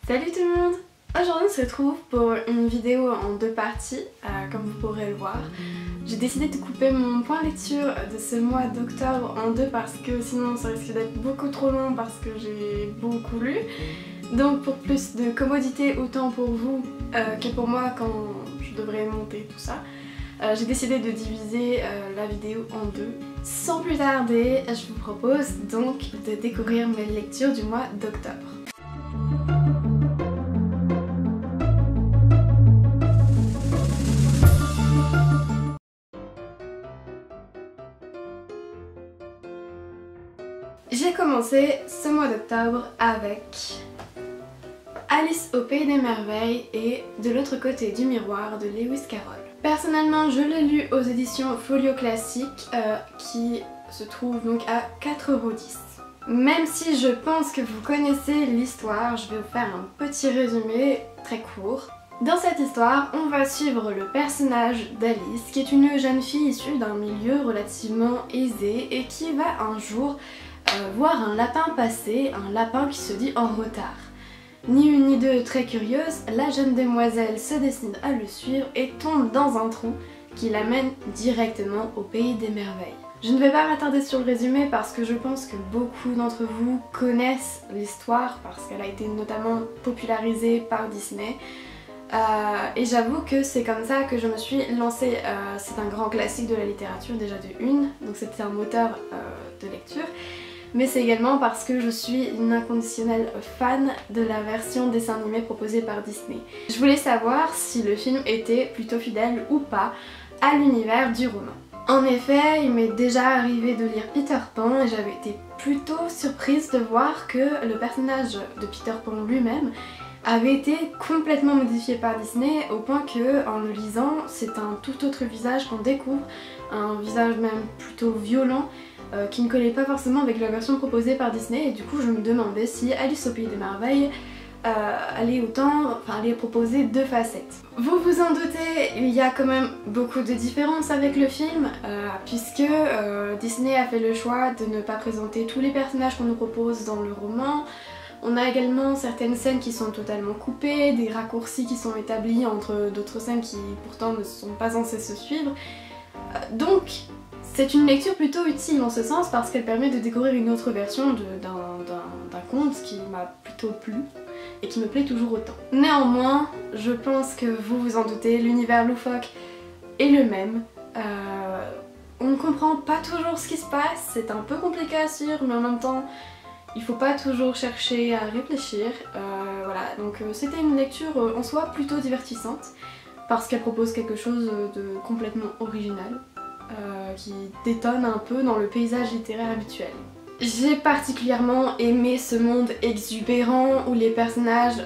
Salut tout le monde! Aujourd'hui on se retrouve pour une vidéo en deux parties, comme vous pourrez le voir. J'ai décidé de couper mon point lecture de ce mois d'octobre en deux parce que sinon ça risque d'être beaucoup trop long parce que j'ai beaucoup lu. Donc pour plus de commodité autant pour vous que pour moi quand je devrais monter tout ça, j'ai décidé de diviser la vidéo en deux. Sans plus tarder, je vous propose donc de découvrir mes lectures du mois d'octobre. J'ai commencé ce mois d'octobre avec Alice au Pays des Merveilles et De l'autre côté du miroir de Lewis Carroll. Personnellement, je l'ai lu aux éditions Folio Classique qui se trouvent donc à 4,10 €. Même si je pense que vous connaissez l'histoire, je vais vous faire un petit résumé très court. Dans cette histoire, on va suivre le personnage d'Alice, qui est une jeune fille issue d'un milieu relativement aisé et qui va un jour voir un lapin passer, un lapin qui se dit en retard. Ni une ni deux très curieuse, la jeune demoiselle se décide à le suivre et tombe dans un trou qui l'amène directement au Pays des Merveilles. Je ne vais pas m'attarder sur le résumé parce que je pense que beaucoup d'entre vous connaissent l'histoire parce qu'elle a été notamment popularisée par Disney. Et j'avoue que c'est comme ça que je me suis lancée. C'est un grand classique de la littérature déjà de une, donc c'était un moteur de lecture. Mais c'est également parce que je suis une inconditionnelle fan de la version dessin animé proposée par Disney. Je voulais savoir si le film était plutôt fidèle ou pas à l'univers du roman. En effet, il m'est déjà arrivé de lire Peter Pan et j'avais été plutôt surprise de voir que le personnage de Peter Pan lui-même avait été complètement modifié par Disney au point que, en le lisant, c'est un tout autre visage qu'on découvre, un visage même plutôt violent, qui ne collait pas forcément avec la version proposée par Disney, et du coup je me demandais si Alice au Pays des Merveilles allait proposer deux facettes. Vous vous en doutez, il y a quand même beaucoup de différences avec le film, puisque Disney a fait le choix de ne pas présenter tous les personnages qu'on nous propose dans le roman. On a également certaines scènes qui sont totalement coupées, des raccourcis qui sont établis entre d'autres scènes qui pourtant ne sont pas censées se suivre. Donc c'est une lecture plutôt utile en ce sens parce qu'elle permet de découvrir une autre version d'un conte qui m'a plutôt plu et qui me plaît toujours autant. Néanmoins, je pense que vous vous en doutez, l'univers loufoque est le même. On ne comprend pas toujours ce qui se passe, c'est un peu compliqué à suivre, mais en même temps il faut pas toujours chercher à réfléchir. Voilà, donc c'était une lecture en soi plutôt divertissante parce qu'elle propose quelque chose de complètement original. Qui détonne un peu dans le paysage littéraire habituel. J'ai particulièrement aimé ce monde exubérant où les personnages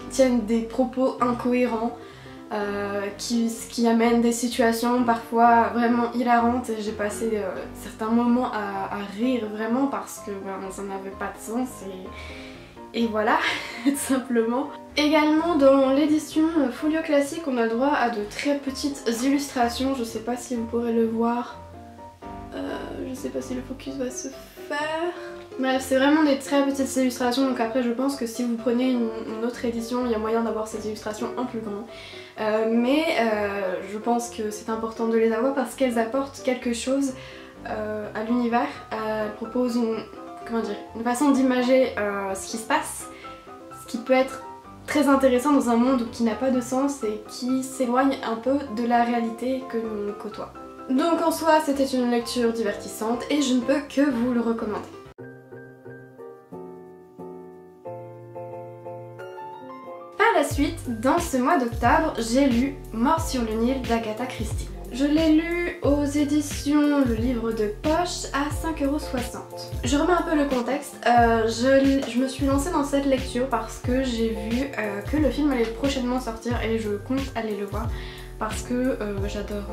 tiennent des propos incohérents qui amènent des situations parfois vraiment hilarantes et j'ai passé certains moments à rire vraiment parce que ça n'avait pas de sens et voilà, tout simplement. Également dans l'édition Folio Classique, on a le droit à de très petites illustrations, je sais pas si vous pourrez le voir, je sais pas si le focus va se faire. Bref, c'est vraiment des très petites illustrations, donc après je pense que si vous prenez une autre édition, il y a moyen d'avoir ces illustrations en plus grand. Mais je pense que c'est important de les avoir parce qu'elles apportent quelque chose à l'univers. Elles proposent une façon d'imager ce qui se passe, ce qui peut être très intéressant dans un monde qui n'a pas de sens et qui s'éloigne un peu de la réalité que l'on côtoie. Donc en soi, c'était une lecture divertissante et je ne peux que vous le recommander. Par la suite, dans ce mois d'octobre, j'ai lu Mort sur le Nil d'Agatha Christie. Je l'ai lu aux éditions Le Livre de Poche à 5,60 €. Je remets un peu le contexte, je me suis lancée dans cette lecture parce que j'ai vu que le film allait prochainement sortir et je compte aller le voir parce que j'adore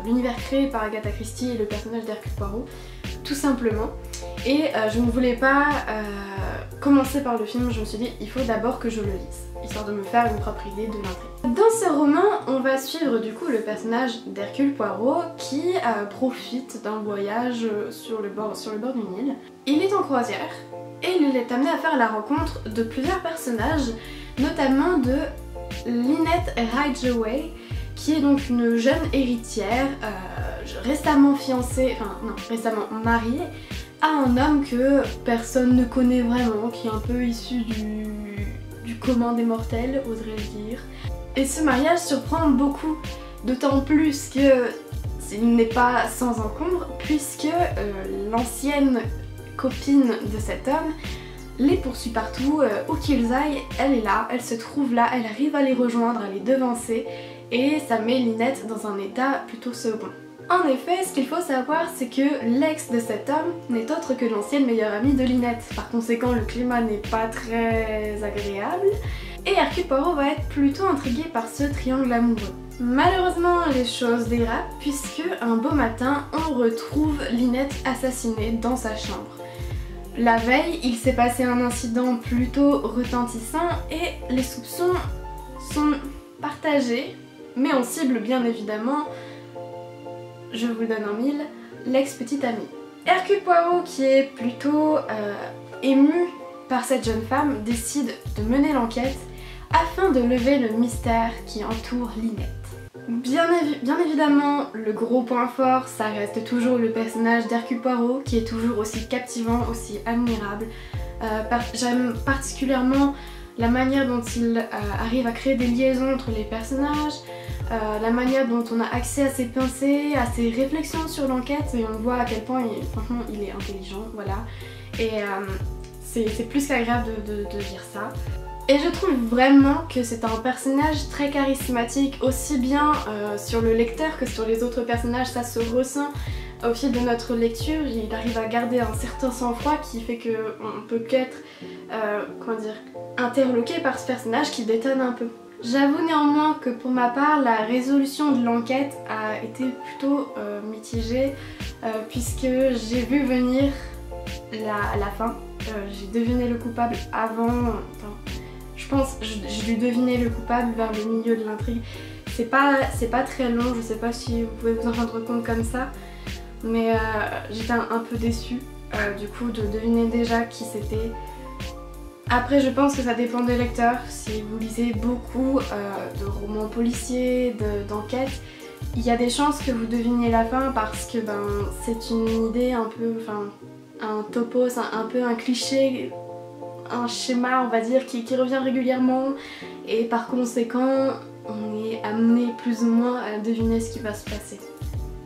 l'univers créé par Agatha Christie et le personnage d'Hercule Poirot, tout simplement. Et je ne voulais pas commencer par le film, je me suis dit il faut d'abord que je le lise, histoire de me faire une propre idée de l'intrigue. Dans ce roman, on va suivre du coup le personnage d'Hercule Poirot qui profite d'un voyage sur le bord du Nil. Il est en croisière et il est amené à faire la rencontre de plusieurs personnages, notamment de Lynette Ridgway, qui est donc une jeune héritière récemment fiancée, enfin non, récemment mariée à un homme que personne ne connaît vraiment, qui est un peu issu du commun des mortels, oserais-je dire. Et ce mariage surprend beaucoup, d'autant plus que il n'est pas sans encombre, puisque l'ancienne copine de cet homme les poursuit partout, où qu'ils aillent, elle est là, elle se trouve là, elle arrive à les rejoindre, à les devancer, et ça met Lynette dans un état plutôt second. En effet, ce qu'il faut savoir, c'est que l'ex de cet homme n'est autre que l'ancienne meilleure amie de Lynette. Par conséquent, le climat n'est pas très agréable, et Hercule Poirot va être plutôt intrigué par ce triangle amoureux. Malheureusement, les choses dérapent, puisque un beau matin, on retrouve Lynette assassinée dans sa chambre. La veille, il s'est passé un incident plutôt retentissant et les soupçons sont partagés, mais on cible bien évidemment, je vous le donne en mille, l'ex-petite amie. Hercule Poirot, qui est plutôt ému par cette jeune femme, décide de mener l'enquête afin de lever le mystère qui entoure Lynette. Bien évidemment, le gros point fort, ça reste toujours le personnage d'Hercule Poirot, qui est toujours aussi captivant, aussi admirable. J'aime particulièrement la manière dont il arrive à créer des liaisons entre les personnages, la manière dont on a accès à ses pensées, à ses réflexions sur l'enquête, et on voit à quel point franchement il est intelligent, voilà. Et c'est plus qu'agréable de dire ça. Et je trouve vraiment que c'est un personnage très charismatique, aussi bien sur le lecteur que sur les autres personnages, ça se ressent au fil de notre lecture. Il arrive à garder un certain sang-froid qui fait qu'on peut qu'être, interloqué par ce personnage qui détonne un peu. J'avoue néanmoins que pour ma part, la résolution de l'enquête a été plutôt mitigée, puisque j'ai vu venir la fin. J'ai deviné le coupable avant... Je pense que j'ai dû deviner le coupable vers le milieu de l'intrigue. C'est pas très long, je sais pas si vous pouvez vous en rendre compte comme ça, mais j'étais un peu déçue du coup de deviner déjà qui c'était. Après je pense que ça dépend des lecteurs. Si vous lisez beaucoup de romans policiers, d'enquêtes, il y a des chances que vous deviniez la fin parce que c'est une idée un peu, un topos, un peu un cliché, un schéma on va dire qui revient régulièrement, et par conséquent on est amené plus ou moins à deviner ce qui va se passer.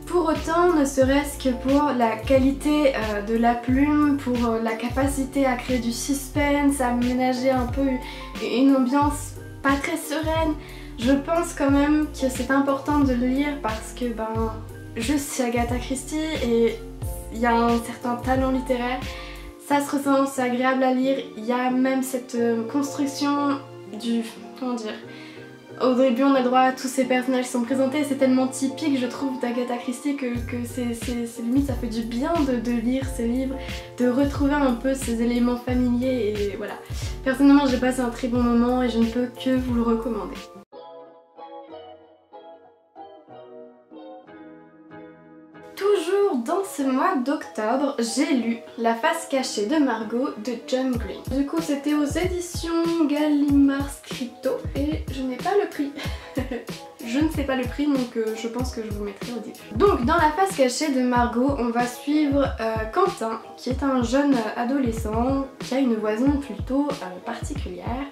Pour autant, ne serait-ce que pour la qualité de la plume, pour la capacité à créer du suspense, à ménager un peu une ambiance pas très sereine, je pense quand même que c'est important de le lire parce que juste c'est Agatha Christie et il y a un certain talent littéraire. Ça se ressent, c'est agréable à lire, il y a même cette construction du... comment dire... Au début on a le droit à tous ces personnages qui sont présentés, c'est tellement typique je trouve d'Agatha Christie que c'est limite ça fait du bien de lire ces livres, de retrouver un peu ces éléments familiers et voilà. Personnellement j'ai passé un très bon moment et je ne peux que vous le recommander. Toujours dans ce mois d'octobre, j'ai lu La face cachée de Margot de John Green. Du coup c'était aux éditions Gallimard Scripto et je n'ai pas le prix. Je ne sais pas le prix donc je pense que je vous mettrai au début. Donc dans La face cachée de Margot, on va suivre Quentin qui est un jeune adolescent qui a une voisine plutôt particulière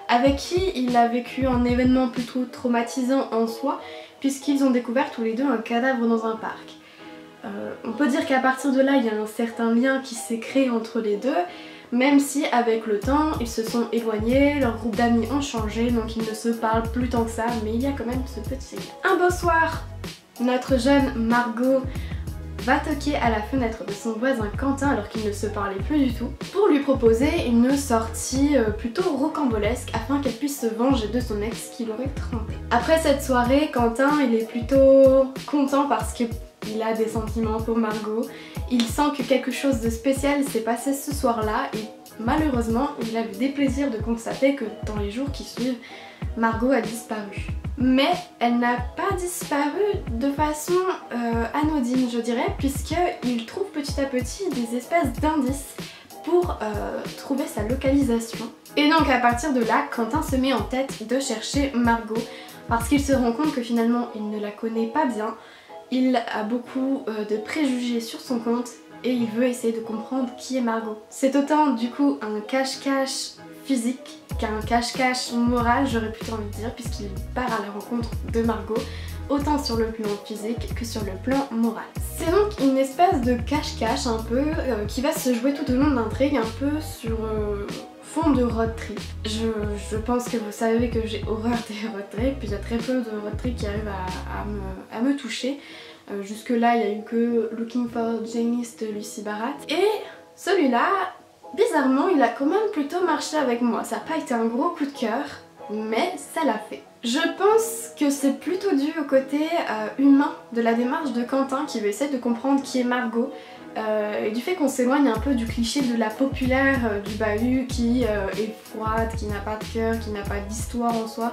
avec qui il a vécu un événement plutôt traumatisant en soi puisqu'ils ont découvert tous les deux un cadavre dans un parc. On peut dire qu'à partir de là il y a un certain lien qui s'est créé entre les deux, même si avec le temps ils se sont éloignés, leur groupe d'amis ont changé donc ils ne se parlent plus tant que ça, mais il y a quand même ce petit lien. Un beau soir, notre jeune Margot va toquer à la fenêtre de son voisin Quentin alors qu'ils ne se parlaient plus du tout pour lui proposer une sortie plutôt rocambolesque afin qu'elle puisse se venger de son ex qui l'aurait trompée. Après cette soirée, Quentin il est plutôt content parce que il a des sentiments pour Margot, il sent que quelque chose de spécial s'est passé ce soir-là et malheureusement il a le déplaisir de constater que dans les jours qui suivent, Margot a disparu. Mais elle n'a pas disparu de façon anodine je dirais, puisqu'il trouve petit à petit des espèces d'indices pour trouver sa localisation. Et donc à partir de là, Quentin se met en tête de chercher Margot parce qu'il se rend compte que finalement il ne la connaît pas bien, il a beaucoup de préjugés sur son compte et il veut essayer de comprendre qui est Margot. C'est autant du coup un cache-cache physique qu'un cache-cache moral, j'aurais plutôt envie de dire, puisqu'il part à la rencontre de Margot, autant sur le plan physique que sur le plan moral. C'est donc une espèce de cache-cache un peu qui va se jouer tout au long de l'intrigue, un peu sur fond de road trip. Je pense que vous savez que j'ai horreur des road trips, puis il y a très peu de road trips qui arrivent à me toucher. Jusque là il n'y a eu que Looking for Janice de Lucy Barat. Et celui-là, bizarrement, il a quand même plutôt marché avec moi. Ça n'a pas été un gros coup de cœur, mais ça l'a fait. Je pense que c'est plutôt dû au côté humain de la démarche de Quentin qui veut essayer de comprendre qui est Margot. Et du fait qu'on s'éloigne un peu du cliché de la populaire du bahut qui est froide, qui n'a pas de cœur, qui n'a pas d'histoire en soi.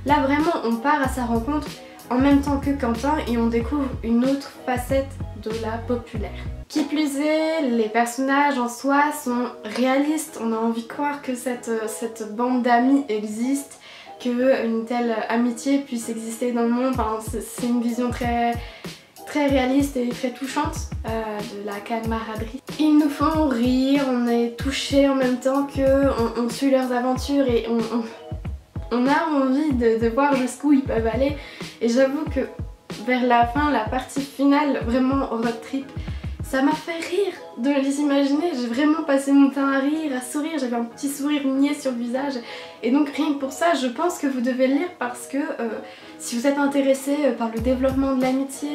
Là vraiment on part à sa rencontre en même temps que Quentin et on découvre une autre facette de la populaire. Qui plus est, les personnages en soi sont réalistes, on a envie de croire que cette bande d'amis existe, qu'une telle amitié puisse exister dans le monde, enfin, c'est une vision très réaliste et très touchante de la camaraderie. Ils nous font rire, on est touchés en même temps qu'on suit leurs aventures et on a envie de voir jusqu'où ils peuvent aller. Et j'avoue que vers la fin, la partie finale, vraiment road trip, ça m'a fait rire de les imaginer. J'ai vraiment passé mon temps à rire, à sourire, j'avais un petit sourire niais sur le visage. Et donc rien que pour ça, je pense que vous devez le lire parce que si vous êtes intéressé par le développement de l'amitié,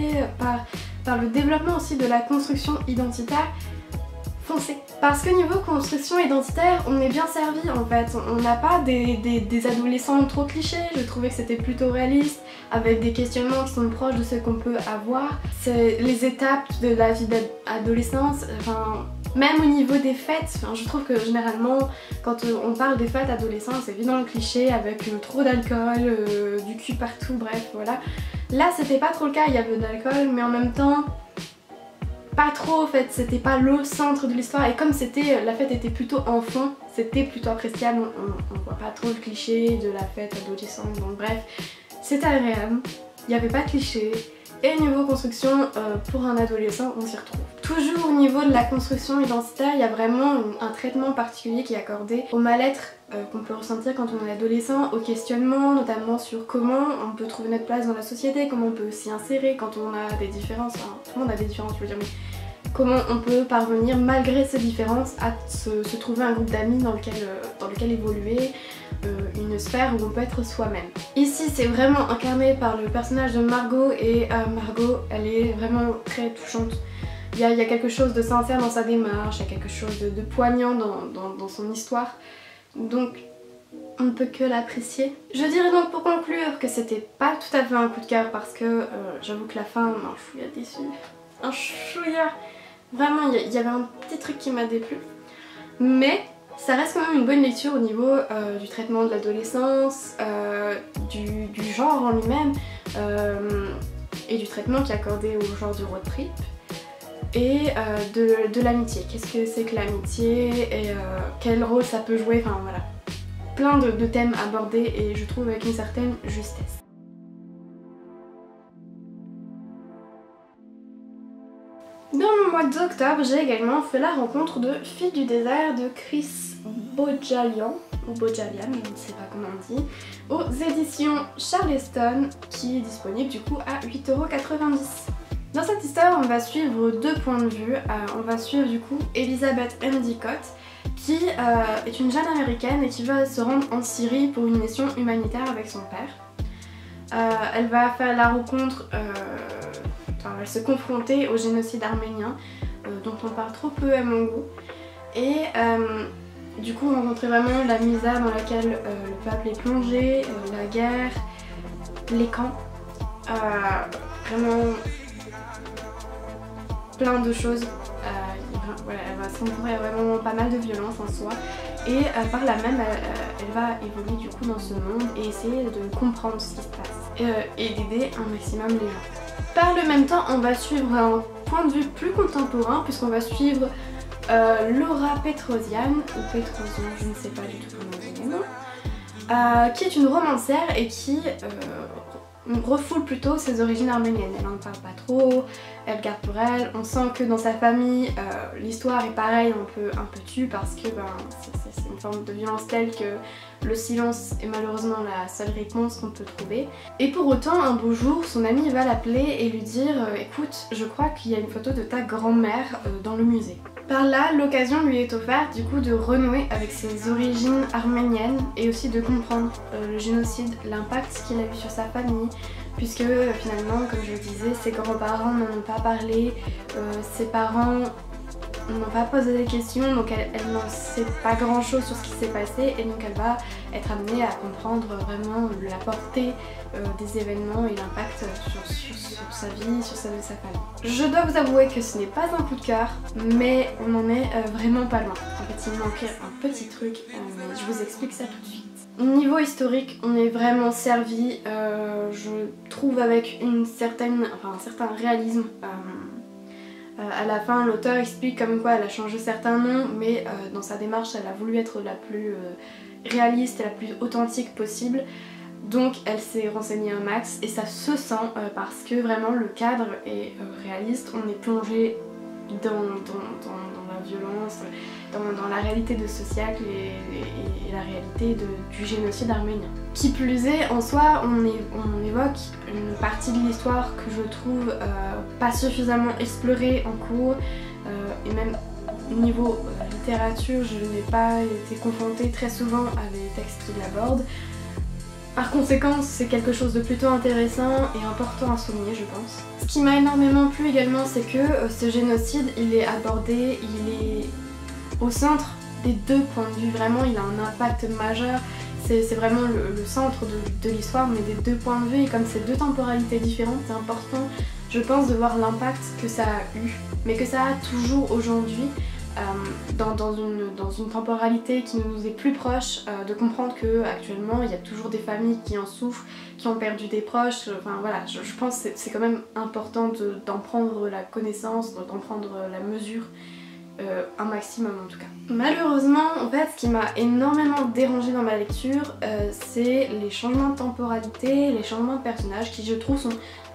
par le développement aussi de la construction identitaire, foncez. Parce que niveau construction identitaire, on est bien servi en fait. On n'a pas des adolescents trop clichés, je trouvais que c'était plutôt réaliste, avec des questionnements qui sont proches de ce qu'on peut avoir. C'est les étapes de la vie d'adolescence, enfin, même au niveau des fêtes, enfin, je trouve que généralement quand on parle des fêtes adolescentes, c'est évidemment le cliché avec trop d'alcool, du cul partout, bref voilà. Là c'était pas trop le cas, il y avait de l'alcool mais en même temps pas trop en fait, c'était pas le centre de l'histoire et comme la fête était plutôt enfant, c'était plutôt appréciable, on voit pas trop le cliché de la fête adolescente, donc bref, c'était agréable, il n'y avait pas de cliché et niveau construction, pour un adolescent on s'y retrouve. Toujours au niveau de la construction identitaire, il y a vraiment un traitement particulier qui est accordé au mal-être qu'on peut ressentir quand on est adolescent, au questionnement, notamment sur comment on peut trouver notre place dans la société, comment on peut s'y insérer quand on a des différences, enfin tout le monde a des différences je veux dire, mais comment on peut parvenir malgré ces différences à se trouver un groupe d'amis dans lequel évoluer, une sphère où on peut être soi-même. Ici c'est vraiment incarné par le personnage de Margot et Margot elle est vraiment très touchante. Il y a quelque chose de sincère dans sa démarche, il y a quelque chose de poignant dans son histoire, donc on ne peut que l'apprécier. Je dirais donc pour conclure que c'était pas tout à fait un coup de cœur parce que j'avoue que la fin m'a un chouïa déçue. Un chouïa. Vraiment il y avait un petit truc qui m'a déplu. Mais ça reste quand même une bonne lecture au niveau du traitement de l'adolescence, du genre en lui-même et du traitement qui est accordé au genre du road trip. Et de l'amitié, qu'est-ce que c'est que l'amitié et quel rôle ça peut jouer, enfin voilà. Plein de thèmes abordés et je trouve avec une certaine justesse. Dans le mois d'octobre, j'ai également fait la rencontre de Filles du désert de Chris Bojalian, ou Bojalian, je ne sais pas comment on dit, aux éditions Charleston, qui est disponible du coup à 8,90 €. Dans cette histoire, on va suivre deux points de vue. On va suivre du coup Elizabeth Endicott, qui est une jeune américaine et qui va se rendre en Syrie pour une mission humanitaire avec son père. Elle va faire la rencontre, elle va se confronter au génocide arménien, dont on parle trop peu à mon goût. Et du coup, rencontrer vraiment la misère dans laquelle le peuple est plongé, la guerre, les camps, vraiment plein de choses. Voilà, elle va s'entourer vraiment pas mal de violence en soi et par là même elle va évoluer du coup dans ce monde et essayer de comprendre ce qui se passe et d'aider un maximum les gens. Par le même temps on va suivre un point de vue plus contemporain puisqu'on va suivre Laura Petrosian, ou Petrosian, je ne sais pas du tout comment on dit les noms, qui est une romancière et qui refoule plutôt ses origines arméniennes. Elle n'en parle pas trop, elle garde pour elle. On sent que dans sa famille, l'histoire est pareille, un peu tue parce que c'est une forme de violence telle que le silence est malheureusement la seule réponse qu'on peut trouver. Et pour autant, un beau jour, son ami va l'appeler et lui dire écoute, je crois qu'il y a une photo de ta grand-mère dans le musée. Par là, l'occasion lui est offerte du coup de renouer avec ses origines arméniennes et aussi de comprendre le génocide, l'impact qu'il a eu sur sa famille, puisque finalement, comme je le disais, ses grands-parents n'en ont pas parlé, ses parents n'ont pas posé des questions, donc elle n'en sait pas grand chose sur ce qui s'est passé et donc elle va être amenée à comprendre vraiment la portée des événements et l'impact sur sa vie, sur celle de sa famille. Je dois vous avouer que ce n'est pas un coup de cœur, mais on en est vraiment pas loin. En fait, il manquait un petit truc, mais je vous explique ça tout de suite. Niveau historique, on est vraiment servi, je trouve, avec un certain réalisme. À la fin, l'auteur explique comme quoi elle a changé certains noms, mais dans sa démarche, elle a voulu être la plus réaliste et la plus authentique possible. Donc elle s'est renseignée un max et ça se sent parce que vraiment le cadre est réaliste. On est plongé dans la violence, dans la réalité de ce siècle et la réalité du génocide arménien. Qui plus est, en soi, on évoque une partie de l'histoire que je trouve pas suffisamment explorée en cours, et même niveau littérature, je n'ai pas été confrontée très souvent à des textes qui l'abordent. Par conséquent, c'est quelque chose de plutôt intéressant et important à souligner, je pense. Ce qui m'a énormément plu également, c'est que ce génocide, il est abordé, il est au centre des deux points de vue. Vraiment, il a un impact majeur. C'est vraiment le centre de l'histoire, mais des deux points de vue. Et comme c'est deux temporalités différentes, c'est important, je pense, de voir l'impact que ça a eu, mais que ça a toujours aujourd'hui. Dans une temporalité qui nous est plus proche, de comprendre qu'actuellement il y a toujours des familles qui en souffrent, qui ont perdu des proches, enfin voilà, je pense que c'est quand même important d'en prendre la connaissance, d'en prendre la mesure, un maximum en tout cas. Malheureusement, en fait, ce qui m'a énormément dérangée dans ma lecture, c'est les changements de temporalité, les changements de personnages qui je trouve sont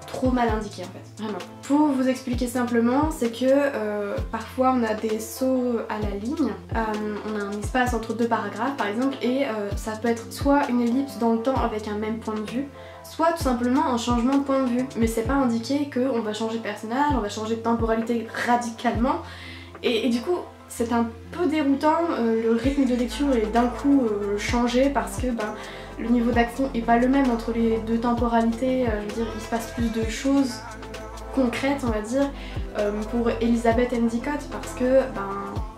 trop mal indiqué en fait, vraiment. Pour vous expliquer simplement, c'est que parfois on a des sauts à la ligne, on a un espace entre deux paragraphes par exemple, et ça peut être soit une ellipse dans le temps avec un même point de vue, soit tout simplement un changement de point de vue, mais c'est pas indiqué qu'on va changer de personnage, on va changer de temporalité radicalement, et du coup c'est un peu déroutant, le rythme de lecture est d'un coup changé parce que le niveau d'action est pas le même entre les deux temporalités, je veux dire il se passe plus de choses concrètes on va dire pour Elizabeth Endicott parce que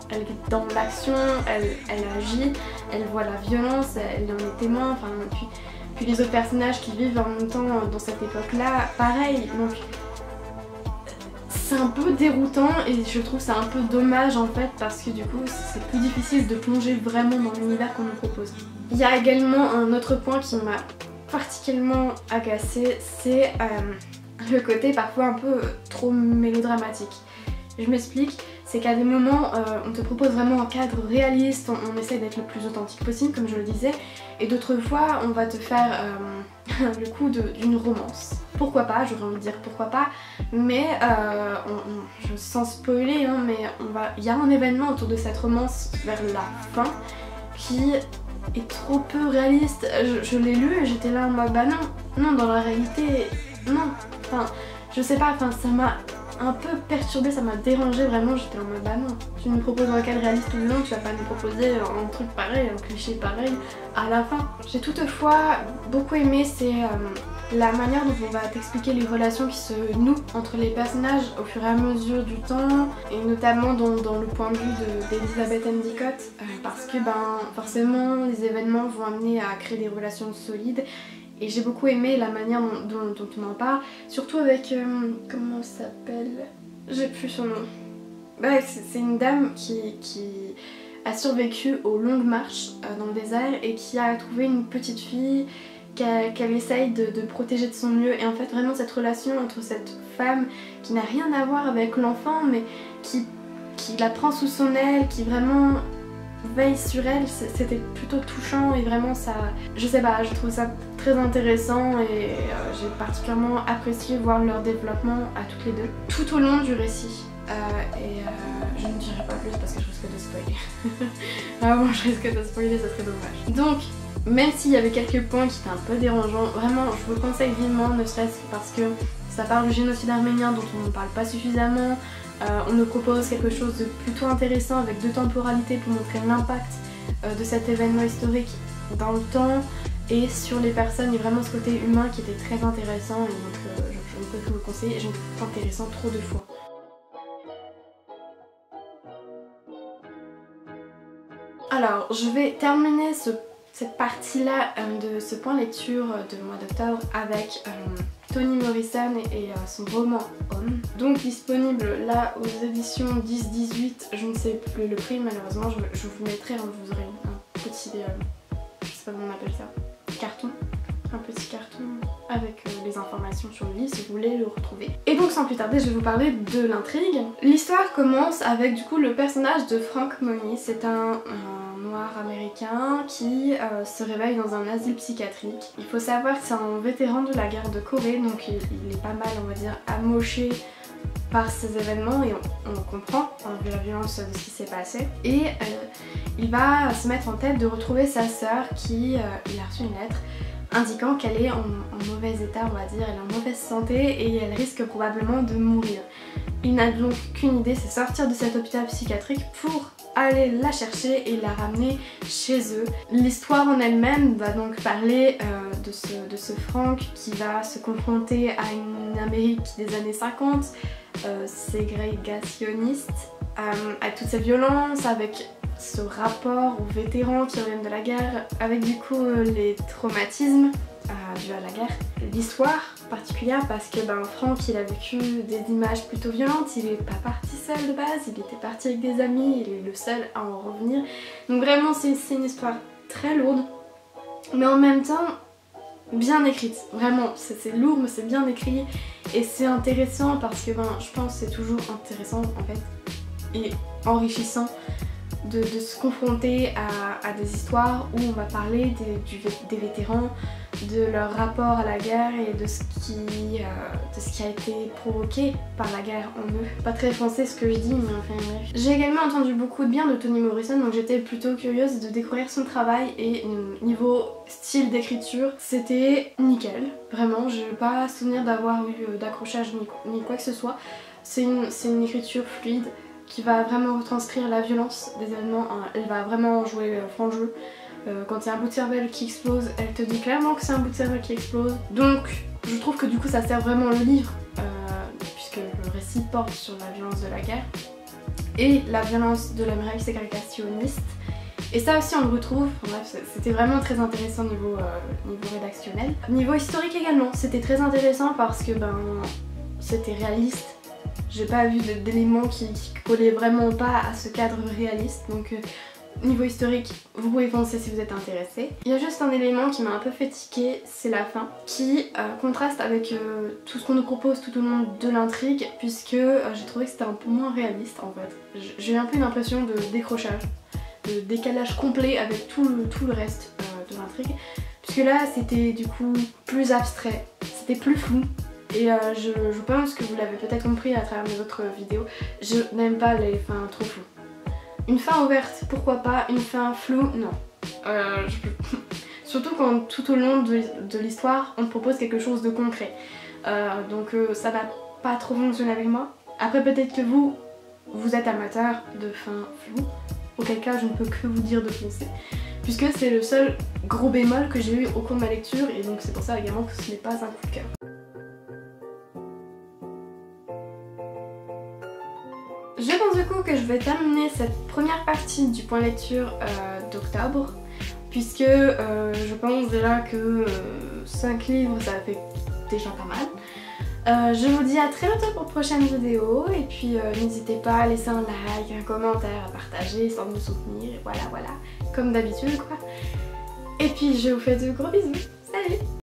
elle est dans l'action, elle agit, elle voit la violence, elle en est témoin, enfin puis les autres personnages qui vivent en même temps dans cette époque là, pareil, donc c'est un peu déroutant et je trouve ça un peu dommage en fait parce que du coup c'est plus difficile de plonger vraiment dans l'univers qu'on nous propose. Il y a également un autre point qui m'a particulièrement agacée, c'est le côté parfois un peu trop mélodramatique. Je m'explique, c'est qu'à des moments on te propose vraiment un cadre réaliste, on essaie d'être le plus authentique possible comme je le disais, et d'autres fois on va te faire le coup d'une romance. Pourquoi pas, j'aurais envie de dire pourquoi pas, mais je sens spoiler, hein, mais il y a un événement autour de cette romance vers la fin qui est trop peu réaliste. Je l'ai lu et j'étais là en mode non, dans la réalité, non, enfin je sais pas, enfin ça m'a un peu perturbée, ça m'a dérangée vraiment, j'étais en mode non, tu nous proposes un cadre réaliste ou non, tu vas pas nous proposer un truc pareil, un cliché pareil à la fin. J'ai toutefois beaucoup aimé, c'est la manière dont on va t'expliquer les relations qui se nouent entre les personnages au fur et à mesure du temps, et notamment dans le point de vue d'Elizabeth Endicott, parce que forcément les événements vont amener à créer des relations solides. Et j'ai beaucoup aimé la manière dont on en parle, surtout avec, comment ça s'appelle? J'ai plus son nom. C'est une dame qui a survécu aux longues marches dans le désert et qui a trouvé une petite fille qu'elle essaye de protéger de son mieux. Et en fait vraiment cette relation entre cette femme qui n'a rien à voir avec l'enfant mais qui qui la prend sous son aile, qui vraiment veille sur elle, c'était plutôt touchant et vraiment ça, je sais pas, je trouve ça très intéressant et j'ai particulièrement apprécié voir leur développement à toutes les deux tout au long du récit. Je ne dirai pas plus parce que je risque de spoiler. Vraiment je risque de spoiler, ça serait dommage. Donc même s'il y avait quelques points qui étaient un peu dérangeants, vraiment je vous conseille vivement, ne serait-ce que parce que ça parle du génocide arménien dont on ne parle pas suffisamment. On nous propose quelque chose de plutôt intéressant avec deux temporalités pour montrer l'impact de cet événement historique dans le temps et sur les personnes, et vraiment ce côté humain qui était très intéressant et donc je ne peux que vous le conseiller et je ne trouve pas intéressant trop de fois. Alors je vais terminer cette partie-là de ce point lecture de mois d'octobre avec Toni Morrison et son roman Home. Donc disponible là aux éditions 10-18, je ne sais plus le prix malheureusement, je vous mettrai, vous aurez un petit, je sais pas comment on appelle ça, carton. Un petit carton avec les informations sur le livre si vous voulez le retrouver. Et donc sans plus tarder, je vais vous parler de l'intrigue. L'histoire commence avec du coup le personnage de Frank Money. C'est un noir américain qui se réveille dans un asile psychiatrique. Il faut savoir que c'est un vétéran de la guerre de Corée, donc il est pas mal, on va dire, amoché par ces événements et on comprend vu la violence de ce qui s'est passé. Et il va se mettre en tête de retrouver sa sœur qui, il a reçu une lettre indiquant qu'elle est en mauvais état, on va dire, elle est en mauvaise santé et elle risque probablement de mourir. Il n'a donc qu'une idée, c'est sortir de cet hôpital psychiatrique pour aller la chercher et la ramener chez eux. L'histoire en elle-même va donc parler de ce Frank qui va se confronter à une Amérique des années 50, ségrégationniste, avec toute cette violence, avec ce rapport aux vétérans qui reviennent de la guerre, avec du coup les traumatismes dus à la guerre. L'histoire particulière parce que Frank il a vécu des images plutôt violentes, il est pas parti seul de base, il était parti avec des amis, il est le seul à en revenir. Donc vraiment c'est une histoire très lourde, mais en même temps bien écrite. Vraiment c'est lourd mais c'est bien écrit et c'est intéressant parce que je pense que c'est toujours intéressant en fait et enrichissant de se confronter à des histoires où on va parler des vétérans, de leur rapport à la guerre et de ce qui a été provoqué par la guerre en eux. Pas très français ce que je dis, mais enfin bref. J'ai également entendu beaucoup de bien de Toni Morrison, donc j'étais plutôt curieuse de découvrir son travail et niveau style d'écriture, c'était nickel. Vraiment, je n'ai pas souvenir d'avoir eu d'accrochage ni quoi que ce soit. C'est une écriture fluide qui va vraiment retranscrire la violence des événements. Elle va vraiment jouer franc jeu. Quand il y a un bout de cervelle qui explose, elle te dit clairement que c'est un bout de cervelle qui explose. Donc je trouve que du coup ça sert vraiment le livre, puisque le récit porte sur la violence de la guerre et la violence de l'Amérique ségrégationniste. Et ça aussi on le retrouve, bref c'était vraiment très intéressant niveau rédactionnel. Niveau historique également, c'était très intéressant parce que c'était réaliste. J'ai pas vu d'éléments qui collaient vraiment pas à ce cadre réaliste, donc niveau historique, vous pouvez penser si vous êtes intéressé. Il y a juste un élément qui m'a un peu fait tiquer, c'est la fin, qui contraste avec tout ce qu'on nous propose tout au long de l'intrigue, puisque j'ai trouvé que c'était un peu moins réaliste en fait. J'ai eu un peu une impression de décrochage, de décalage complet avec tout le reste de l'intrigue, puisque là c'était du coup plus abstrait, c'était plus flou. Et je pense que vous l'avez peut-être compris à travers mes autres vidéos, je n'aime pas les fins trop floues. Une fin ouverte, pourquoi pas, une fin floue, non. Surtout quand tout au long de l'histoire, on te propose quelque chose de concret. Donc ça n'a pas trop fonctionné avec moi. Après peut-être que vous êtes amateur de fins floues, auquel cas je ne peux que vous dire de foncer. Puisque c'est le seul gros bémol que j'ai eu au cours de ma lecture et donc c'est pour ça également que ce n'est pas un coup de cœur. Je pense du coup que je vais terminer cette première partie du point lecture d'octobre, puisque je pense déjà que 5 livres ça fait déjà pas mal. Je vous dis à très bientôt pour de prochaines vidéos et puis n'hésitez pas à laisser un like, un commentaire, à partager, sans me soutenir et voilà, comme d'habitude quoi. Et puis je vous fais de gros bisous, salut!